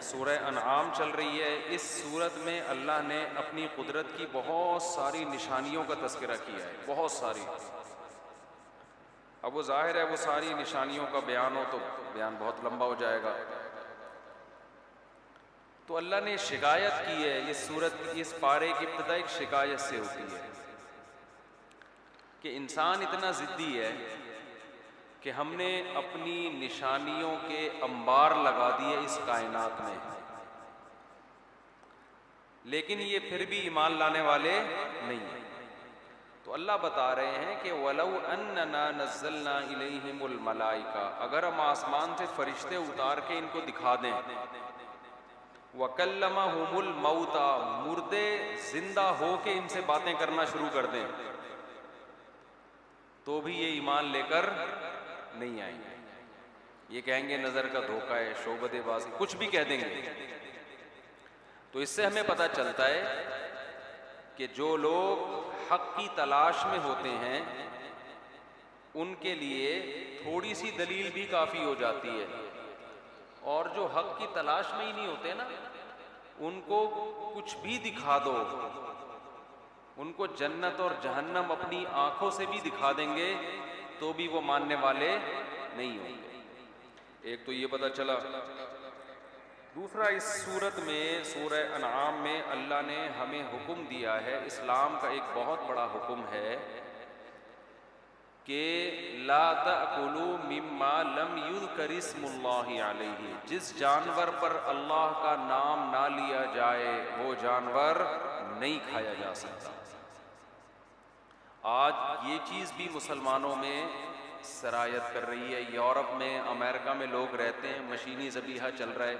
सूरह अनआम चल रही है। इस सूरत में अल्लाह ने अपनी कुदरत की बहुत सारी निशानियों का तज़किरा किया है, बहुत सारी। अब वो जाहिर है वो सारी निशानियों का बयान हो तो बयान बहुत लंबा हो जाएगा। तो अल्लाह ने शिकायत की है, इस सूरत इस पारे की इब्तिदा एक शिकायत से होती है कि इंसान इतना ज़िद्दी है कि हमने अपनी निशानियों के अंबार लगा दिए इस कायनात में, लेकिन ये फिर भी ईमान लाने वाले नहीं हैं। तो अल्लाह बता रहे हैं कि वलौ अन्नना नज़्ज़लना इलैहिमुल मलाइका, अगर हम आसमान से फरिश्ते उतार के इनको दिखा दें, वकल्लमहुमुल मौता, मुर्दे जिंदा हो के इनसे बातें करना शुरू कर दें, तो भी ये ईमान लेकर नहीं आएंगे। ये कहेंगे नज़र का धोखा है, शोबदेबाजी, कुछ भी कह देंगे। तो इससे हमें पता चलता है कि जो लोग हक की तलाश में होते हैं उनके लिए थोड़ी सी दलील भी काफ़ी हो जाती है, और जो हक की तलाश में ही नहीं होते ना, उनको कुछ भी दिखा दो, उनको जन्नत और जहन्नम अपनी आंखों से भी दिखा देंगे तो भी वो मानने वाले नहीं होंगे। एक तो ये पता चला। दूसरा, इस सूरत में सूरह अनआम में अल्लाह ने हमें हुक्म दिया है, इस्लाम का एक बहुत बड़ा हुक्म है कि ला तअकुलू मिम्मा लम युज़कर इस्मुल्लाहि अलैहि, जिस जानवर पर अल्लाह का नाम ना लिया जाए वो जानवर नहीं खाया जा सकता। आज ये चीज़ भी मुसलमानों में सरायत कर रही है। यूरोप में, अमेरिका में लोग रहते हैं, मशीनी ज़बीहा चल रहा है।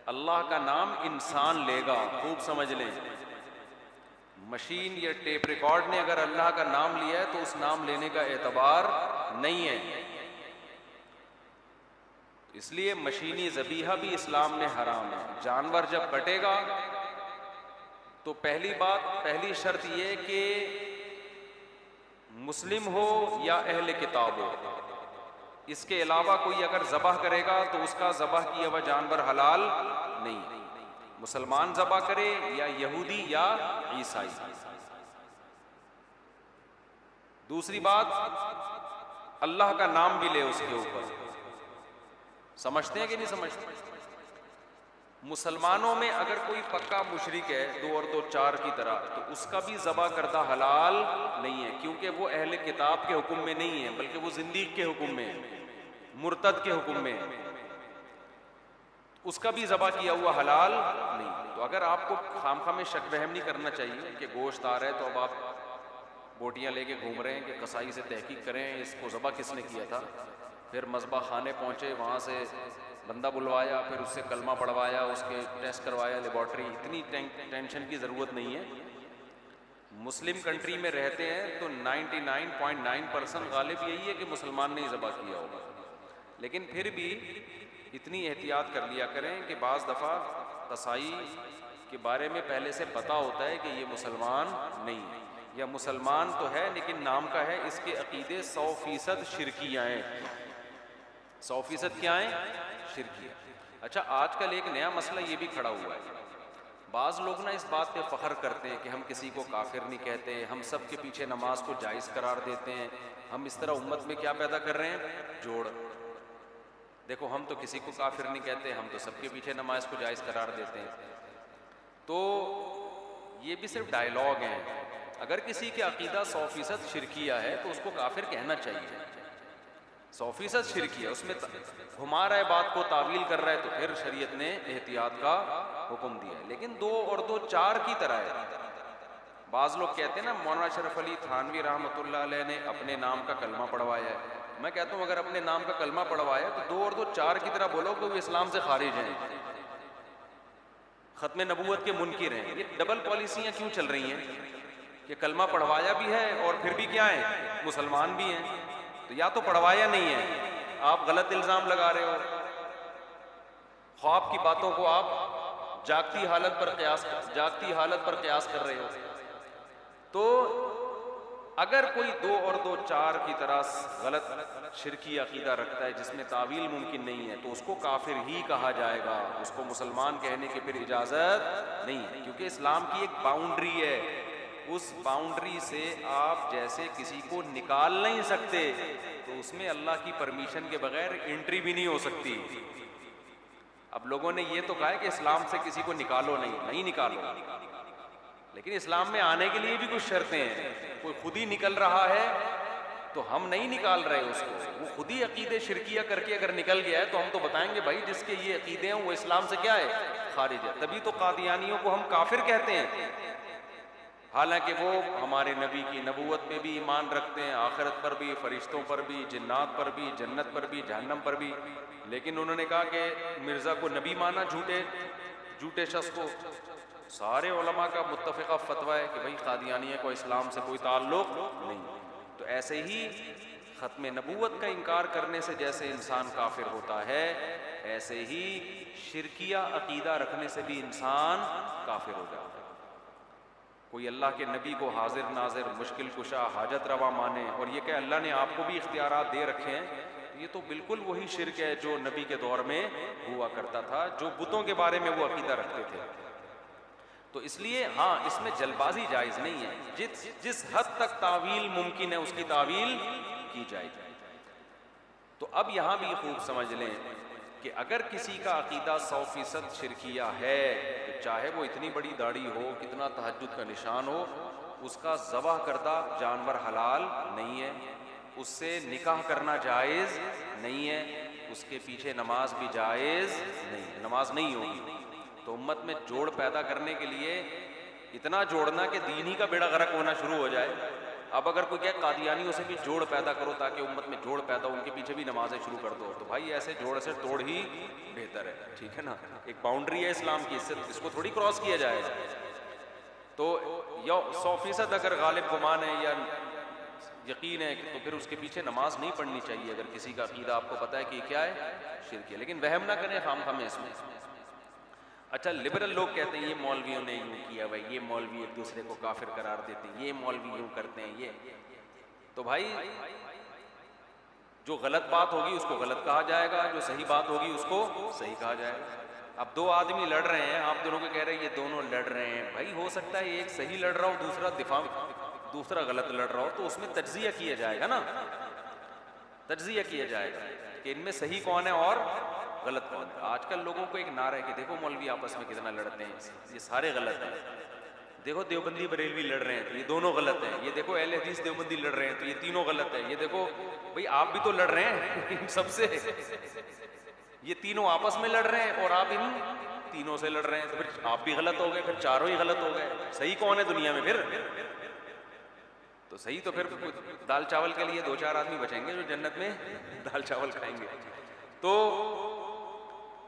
अल्लाह का नाम इंसान लेगा, खूब समझ लें, मशीन या टेप रिकॉर्ड ने अगर अल्लाह का नाम लिया है तो उस नाम लेने का एतबार नहीं है। इसलिए मशीनी ज़बीहा भी इस्लाम में हराम है। जानवर जब कटेगा तो पहली शर्त ये कि मुस्लिम हो या अहले किताब हो। इसके अलावा कोई अगर ज़बह करेगा तो उसका ज़बह किया हुआ जानवर हलाल नहीं। मुसलमान ज़बह करे या यहूदी या ईसाई। दूसरी बात, अल्लाह का नाम भी ले उसके ऊपर। समझते हैं कि नहीं समझते? मुसलमानों में अगर कोई पक्का मुशरिक है, 2 और 2 4 की तरह, तो उसका भी ज़बह करदा हलाल नहीं है, क्योंकि वो अहले किताब के हुक्म में नहीं है, बल्कि वो जिंदीक के हुक्म में है, मुर्तद के हुक्म में है। उसका भी ज़बह किया हुआ हलाल नहीं। तो अगर आपको खामखा में शक वहम नहीं करना चाहिए कि गोश्त आ रहा है तो अब आप बोटियां लेके घूम रहे हैं कि कसाई से तहकीक करें इसको ज़बह किसने किया था। फिर मज़बा खाने पहुँचे, वहाँ से बंदा बुलवाया, फिर उससे कलमा पढ़वाया, उसके टेस्ट करवाया, लेबॉर्ट्री। इतनी टेंशन की ज़रूरत नहीं है। मुस्लिम कंट्री में रहते हैं तो 99.9% गालिब यही है कि मुसलमान ने ज़बह किया होगा। लेकिन फिर भी इतनी एहतियात कर लिया करें कि बाज़ दफ़ा कसाई के बारे में पहले से पता होता है कि ये मुसलमान नहीं है, या मुसलमान तो है लेकिन नाम का है, इसके अकीदे 100% शिरकियाँ हैं। 100% क्या है? शिरकियाँ। अच्छा, आजकल एक नया मसला ये भी खड़ा हुआ है। बाज़ लोग ना इस बात पे फ़ख्र करते हैं कि हम किसी को काफिर नहीं कहते, हम सब के पीछे नमाज को जायज़ करार देते हैं। हम इस तरह उम्मत में क्या पैदा कर रहे हैं? जोड़। देखो, हम तो किसी को काफिर नहीं कहते, हम तो सबके पीछे नमाज को जायज़ करार देते हैं। तो ये भी सिर्फ डायलॉग हैं। अगर किसी के अकीदा 100% शिरकिया है तो उसको काफिर कहना चाहिए। 100% शिरकिया, उसमें घुमा रहा है बात को, तावील कर रहा है, तो फिर शरीयत ने एहतियात का हुक्म दिया है। लेकिन 2 और 2 4 की तरह है। बाज़ लोग कहते हैं ना, मौलाना अशरफ अली थानवी रहमतुल्लाह अलैह ने अपने नाम का कलमा पढ़वाया है। मैं कहता हूँ अगर अपने नाम का कलमा पढ़वाया तो 2 और 2 4 की तरह बोलो कि वो इस्लाम से खारिज हैं, ख़त्म नबूवत के मुनकिर हैं। ये डबल पॉलिसियाँ क्यों चल रही हैं कि कलमा पढ़वाया भी है और फिर भी क्या है? मुसलमान भी हैं। तो या तो पढ़वाया नहीं है, आप गलत इल्ज़ाम लगा रहे हो, ख्वाब की बातों को आप जागती हालत पर कयास कर रहे हो। तो अगर कोई 2 और 2 4 की तरह गलत शिरकी अकीदा रखता है जिसमें तावील मुमकिन नहीं है, तो उसको काफिर ही कहा जाएगा, उसको मुसलमान कहने की फिर इजाजत नहीं है, क्योंकि इस्लाम की एक बाउंड्री है, उस बाउंड्री से आप जैसे किसी को निकाल नहीं सकते, तो उसमें अल्लाह की परमिशन के बगैर एंट्री भी नहीं हो सकती। अब लोगों ने ये तो कहा है कि इस्लाम से किसी को निकालो नहीं निकालो, लेकिन इस्लाम में आने के लिए भी कुछ शर्तें हैं। कोई खुद ही निकल रहा है तो हम नहीं निकाल रहे उसको, वो खुद ही अकीदे शिरकिया करके अगर निकल गया है तो हम तो बताएंगे भाई जिसके ये अकीदे हैं वो इस्लाम से क्या है, खारिज है। तभी तो कादियानियों को हम काफिर कहते हैं, हालांकि वो हमारे नबी की नबूवत पे भी ईमान रखते हैं, आखिरत पर भी, फरिश्तों पर भी, जिन्नात पर भी, जन्नत पर भी, जहन्नम पर भी, लेकिन उन्होंने कहा कि मिर्जा को नबी माना झूठे शख्स को। सारे उलमा का मुत्तफ़िक़ा फतवा है कि भाई कादियानिया को इस्लाम से कोई ताल्लुक़ नहीं। तो ऐसे ही ख़त्म नबूवत का इनकार करने से जैसे इंसान काफिर होता है, ऐसे ही शिरकिया अकीदा रखने से भी इंसान काफिर हो जाता है। कोई अल्लाह के नबी को हाजिर नाजिर, मुश्किल कुशा, हाजत रवा माने और ये कि अल्लाह ने आपको भी इख्तियारात दे रखे हैं, ये तो बिल्कुल वही शिरक है जो नबी के दौर में हुआ करता था, जो बुतों के बारे में वो अकीदा रखते थे। तो इसलिए हाँ, इसमें जल्दबाजी जायज़ नहीं है, जिस हद तक तावील मुमकिन है उसकी तावील की जाएगी। तो अब यहाँ भी खूब समझ लें कि अगर किसी का अकीदा 100% शिरकिया है, तो चाहे वो इतनी बड़ी दाढ़ी हो, कितना तहज्जुद का निशान हो, उसका ज़बह करदा जानवर हलाल नहीं है, उससे निकाह करना जायज़ नहीं है, उसके पीछे नमाज भी जायज़ नहीं, नमाज नहीं होगी। तो उम्मत में जोड़ पैदा करने के लिए इतना जोड़ना कि दीन ही का बेड़ा गर्क होना शुरू हो जाए। अब अगर कोई क्या कादियानियों से भी जोड़ पैदा करो ताकि उम्मत में जोड़ पैदा हो, उनके पीछे भी नमाजें शुरू कर दो, तो भाई ऐसे जोड़ से तोड़ ही बेहतर है, ठीक है ना। एक बाउंड्री है इस्लाम की, इसको थोड़ी क्रॉस किया जाएगा। तो 100% अगर गालिब गुमान है या यकीन है तो फिर उसके पीछे नमाज नहीं पढ़नी चाहिए, अगर किसी का अकीदा आपको पता है कि क्या है, शिरक है। लेकिन वहम ना करें खाम में इसमें। अच्छा, लिबरल लोग कहते हैं ये मौलवियों ने यूँ किया, भाई ये मौलवी एक दूसरे को काफिर करार देते हैं, ये मौलवी यूँ करते हैं, ये तो भाई जो गलत बात होगी उसको गलत कहा जाएगा, जो सही बात होगी उसको सही कहा जाएगा। अब 2 आदमी लड़ रहे हैं, आप दोनों को कह रहे हैं ये दोनों लड़ रहे हैं, भाई हो सकता है एक सही लड़ रहा हो, दूसरा गलत लड़ रहा हो, तो उसमें तज्जिया किया जाएगा ना, तज्जिया किया जाएगा कि इनमें सही कौन है और गलत कौन है। आजकल लोगों को एक नारा है कि देखो मौलवी आपस में कितना लड़ते हैं, ये सारे गलत हैं, देखो देवबंदी बरेलवी लड़ रहे हैं तो ये दोनों गलत हैं, ये देखो अहले हदीस देवबंदी लड़ रहे हैं तो ये तीनों गलत है, ये देखो भाई आप भी तो लड़ रहे हैं इन सबसे, ये तीनों आपस में लड़ रहे हैं और आप इन तीनों से लड़ रहे हैं, तो फिर आप भी गलत हो गए, फिर चारों ही गलत हो गए। सही कौन है दुनिया में फिर? तो सही तो फिर दाल चावल के लिए 2-4 आदमी बचेंगे जो जन्नत में दाल चावल खाएंगे। तो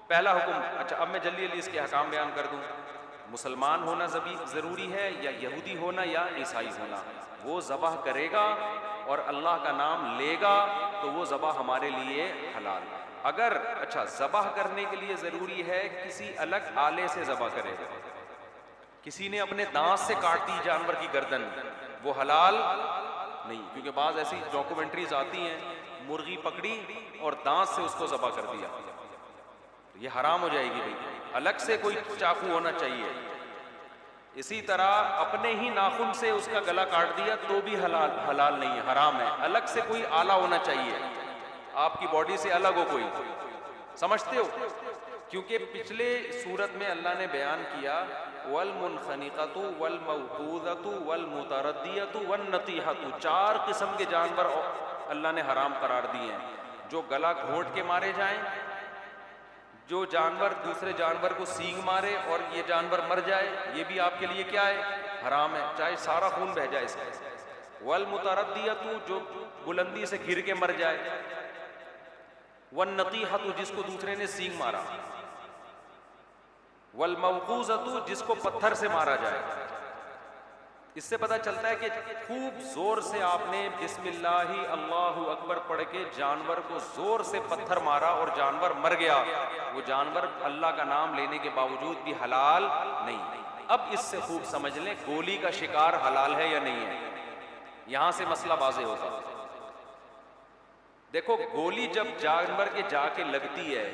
पहला हुक्म, अच्छा अब मैं जल्दी जल्दी इसके अहकाम बयान कर दूं। मुसलमान होना ज़रूरी है या यहूदी होना या ईसाई होना? वो ज़बह करेगा और अल्लाह का नाम लेगा तो वो ज़बह हमारे लिए हलाल। अगर अच्छा ज़बह करने के लिए ज़रूरी है किसी अलग आले से ज़बह करेगा, किसी ने अपने दांत से काट दी जानवर की गर्दन, वो हलाल नहीं, क्योंकि बाज़ ऐसी डॉक्यूमेंट्रीज आती हैं, मुर्गी पकड़ी और दांत से उसको ज़बह कर दिया, तो ये हराम हो जाएगी भाई। अलग से कोई चाकू होना चाहिए। इसी तरह अपने ही नाखून से उसका गला काट दिया तो भी हलाल नहीं है, हराम है। अलग से कोई आला होना चाहिए, आपकी बॉडी से अलग हो कोई, समझते हो? क्योंकि पिछले सूरत में अल्लाह ने बयान किया वल मुनखनिकतु वल मौकूदतु वल मुतरद्दियतु वन नतीहतु, 4 किस्म के जानवर अल्लाह ने हराम करार दिए हैं। जो गला घोंट के मारे जाएं, जो जानवर दूसरे जानवर को सींग मारे और ये जानवर मर जाए, ये भी आपके लिए क्या है? हराम है, चाहे सारा खून बह जाए इसका। वल मुतरद्दियतु, जो बुलंदी से गिर के मर जाए, वन नतीहतु, जिसको दूसरे ने सींग मारा, वल मौकूज़तु, जिसको पत्थर से मारा जाए। इससे पता चलता है कि खूब जोर से आपने बिस्मिल्लाहि अल्लाहु अकबर पढ़ के जानवर को जोर से पत्थर मारा और जानवर मर गया, वो जानवर अल्लाह का नाम लेने के बावजूद भी हलाल नहीं। अब इससे खूब समझ लें गोली का शिकार हलाल है या नहीं है? यहां से मसला वाज़ेह होगा। देखो गोली जब जानवर के जाके लगती है